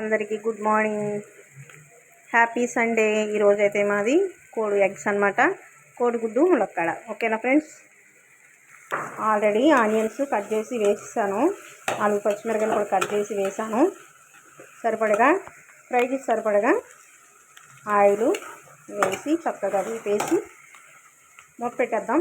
అందరికీ good morning, happy Sunday. ఈరోజు అయితే మాది కోడి ఎగ్స్ అనమాట, కోడిగుడ్డు ములక్కాడ. ఓకేనా ఫ్రెండ్స్, ఆల్రెడీ ఆనియన్స్ కట్ చేసి వేసాను, 4 పచ్చిమిరపకాయలు కూడా కట్ చేసి వేసాను. సరిపడగా ఫ్రైకి సరిపడగా ఆయిల్ వేసి చక్కగా వేసి మూత పెట్టేద్దాం.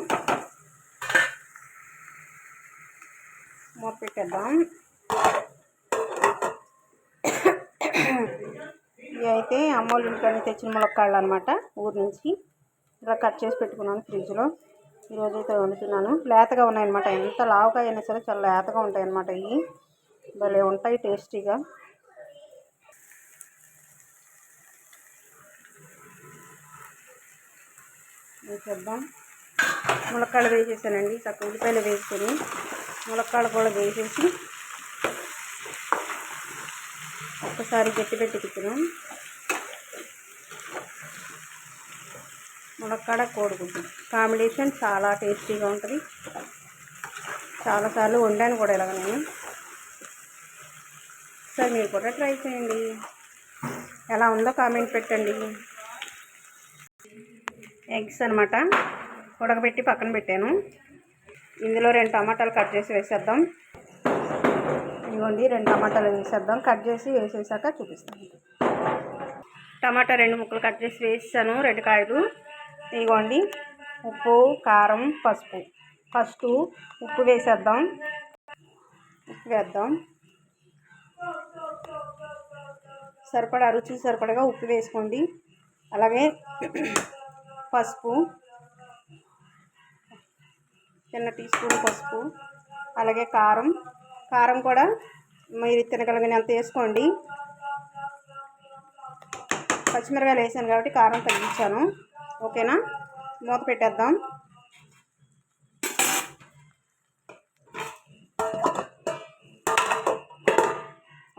ఇవి అయితే అమ్మోళ్ళ ఇంటికి తెచ్చిన ములక్కాడలు అనమాట, ఊరి నుంచి. ఇలా కట్ చేసి పెట్టుకున్నాను ఫ్రిడ్జ్లో. ఈరోజు అయితే వండుతున్నాను. లేతగా ఉన్నాయన్నమాట, ఎంత లావుగా అయినా సరే చాలా లేతగా ఉంటాయి అన్నమాట. ఇవి భలే ఉంటాయి, టేస్టీగా. చేద్దాం. ములక్కాడలు వేసేసానండి, చక్క ఉల్లిపాయలు వేసుకొని ములక్కాడలు కూడా వేసేసి ఒక్కసారి గట్టి తిప్పుతున్నాం. ములక్కాడ కోడిగుడ్డు కాంబినేషన్ చాలా టేస్టీగా ఉంటుంది. చాలాసార్లు వండాను కూడా ఇలాగ నేను. సరే మీరు కూడా ట్రై చేయండి, ఎలా ఉందో కామెంట్ పెట్టండి. ఎగ్స్ అనమాట ఉడకబెట్టి పక్కన పెట్టాను. ఇందులో 2 టమాటాలు కట్ చేసి వేసేద్దాం. ఇదిగోండి, 2 టమాటాలు వేసేద్దాం. కట్ చేసి వేసేసాక చూపిస్తాను. టమాటా 2 ముక్కలు కట్ చేసి వేసాను, 2 కాయలు. ఇదిగోండి, ఉప్పు, కారం, పసుపు. ఫస్ట్ ఉప్పు వేసేద్దాం. సరిపడా రుచికి సరిపడగా ఉప్పు వేసుకోండి. అలాగే పసుపు, చిన్న టీ స్పూన్ పసుపు. అలాగే కారం కూడా మీరు తినగలిగినంత వేసుకోండి. పచ్చిమిరకాయలు వేసాను కాబట్టి కారం తగ్గించాను. ఓకేనా, మూత పెట్టేద్దాం.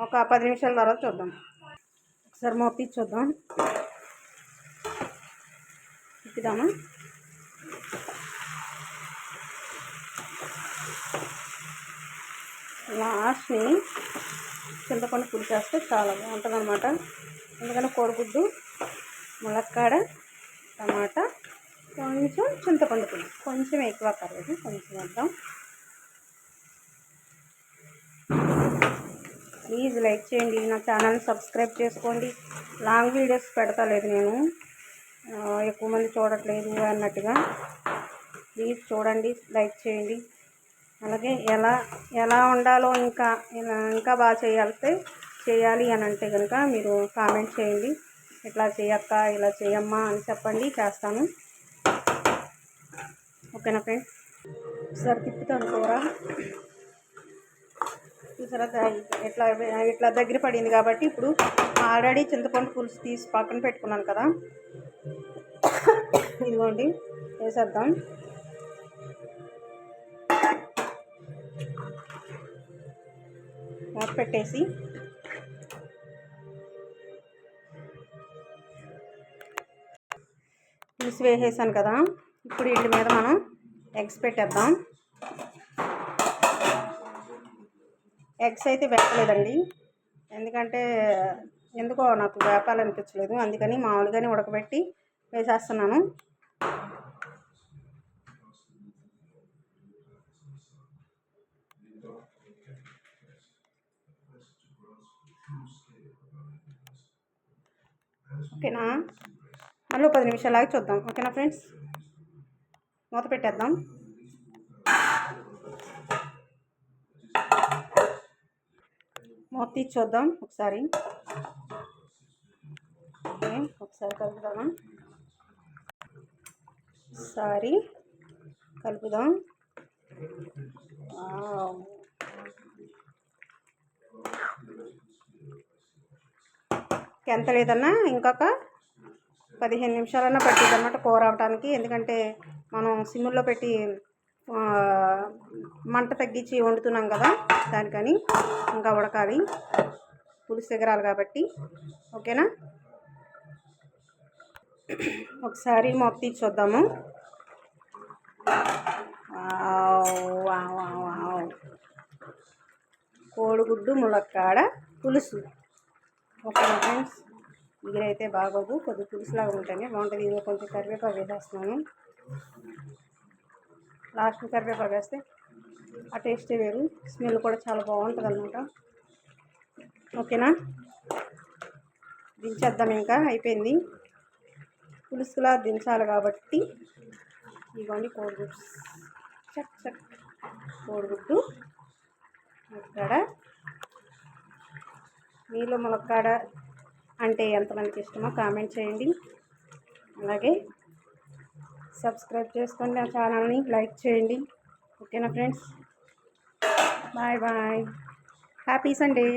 ఒక 10 నిమిషాల తర్వాత చూద్దాం. ఒకసారి మూత తీసి చూద్దాం. తిప్పుదామా. లాస్ట్ని చింతపండు పులుసు వేస్తే చాలా బాగుంటుంది అనమాట. ఎందుకంటే కోడిగుడ్డు, ములక్కాడ, టమాటా, కొంచెం చింతపండు పులుసు, కొంచెం ఎక్కువ కర్లేదు, కొంచెం వేద్దాం. ప్లీజ్ లైక్ చేయండి, నా ఛానల్ని సబ్స్క్రైబ్ చేసుకోండి. లాంగ్ వీడియోస్ పెడతలేదు నేను, ఎక్కువ మంది చూడట్లేదు అన్నట్టుగా. ప్లీజ్ చూడండి, లైక్ చేయండి. అలాగే ఎలా ఉండాలో ఇంకా బాగా చేయాలి అని అంటే కనుక మీరు కామెంట్ చేయండి. ఇట్లా చేయక్క, ఇలా చేయమ్మా అని చెప్పండి, చేస్తాను. ఓకేనా ఫ్రెండ్స్, ఒకసారి తిప్పుతాను కూర. చూసారా ఇట్లా దగ్గర పడింది కాబట్టి ఇప్పుడు ఆల్రెడీ చింతపండు పులుసు తీసి పక్కన పెట్టుకున్నాను కదా, ఇదిగోండి వేసేద్దాం. మూత పెట్టేసి పులుసు వేసేసాను కదా, ఇప్పుడు వీటి మీద మనం ఎగ్స్ పెట్టేద్దాం. ఎగ్స్ అయితే వేపలేదండి, ఎందుకంటే ఎందుకో నాకు వేపాలనిపించలేదు, అందుకని మామూలుగానే ఉడకబెట్టి వేసేస్తున్నాను. ఓకేనా, మళ్ళీ 10 నిమిషాలు చూద్దాం. ఓకేనా ఫ్రెండ్స్, మూత పెట్టేద్దాం. మూత తీసి చూద్దాం ఒకసారి. ఒకసారి కలుపుదామా, కలుపుదాం. ఎంత లేదన్నా ఇంకొక 15 నిమిషాలన్నా పట్టింది అన్నమాట కూర అవడానికి. ఎందుకంటే మనం సిమ్లో పెట్టి మంట తగ్గించి వండుతున్నాం కదా, దానికని ఇంకా ఉడకాలి, పులుసు ఎగరాలి కాబట్టి. ఓకేనా, ఒకసారి మూత తీసి చూద్దాము. కోడిగుడ్డు ములక్కాడ పులుసు ఓకేనా ఫ్రెండ్స్, ఇగురైతే బాగోదు, కొద్దిగా పులుసులాగా ఉంటేనే బాగుంటుంది. ఇందులో కొంచెం కరివేపాకు వేసేస్తున్నాను. లాస్ట్ కరివేపాకు వేస్తే ఆ టేస్టే వేరు, స్మెల్ కూడా చాలా బాగుంటుంది అన్నమాట. ఓకేనా, దించేద్దాం. ఇంకా అయిపోయింది, పులుసులా దించాలి కాబట్టి ఇదిగోండి కోడిగుడ్డు, చక్ చక్ కోడిగుడ్డు ములక్కాడ. మీలో ములక్కాడ అంటే ఎంతమందికి ఇష్టమో కామెంట్ చేయండి. అలాగే సబ్స్క్రైబ్ చేసుకోండి, నా ఛానల్ని లైక్ చేయండి. ఓకేనా friends, bye bye, happy Sunday.